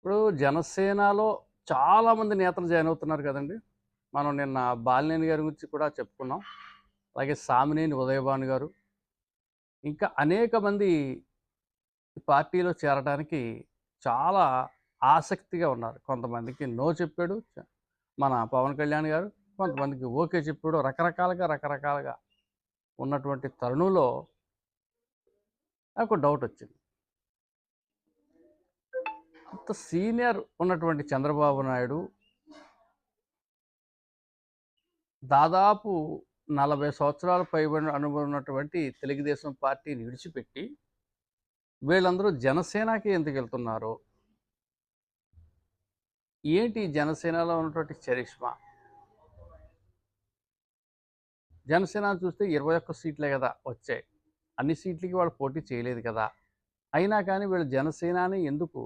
ఇప్పుడు జనసేనలో చాలామంది నేతలు జాయిన్ అవుతున్నారు కదండీ! మనం నిన్న బాలినేని గారి గురించి కూడా చెప్పుకున్నాం. అలాగే సామినేని ఉదయభాను గారు, ఇంకా అనేక మంది ఈ పార్టీలో చేరడానికి చాలా ఆసక్తిగా ఉన్నారు. కొంతమందికి నో చెప్పాడు మన పవన్ కళ్యాణ్ గారు. కొంతమందికి ఓకే చెప్పాడు. రకరకాలుగా ఉన్నటువంటి తరుణంలో నాకు డౌటొచ్చింది. అంత సీనియర్ ఉన్నటువంటి చంద్రబాబు నాయుడు దాదాపు 40 సంవత్సరాలు పైబడిన అనుభవం ఉన్నటువంటి తెలుగుదేశం పార్టీని విడిచిపెట్టి వీళ్ళందరూ జనసేనకి ఎందుకెళ్తున్నారు? ఏంటి జనసేనలో ఉన్నటువంటి చరిష్మా? జనసేన చూస్తే 21 సీట్లే కదా వచ్చాయి. అన్ని సీట్లకి వాళ్ళు పోటీ చేయలేదు కదా! అయినా కానీ వీళ్ళు జనసేనని ఎందుకు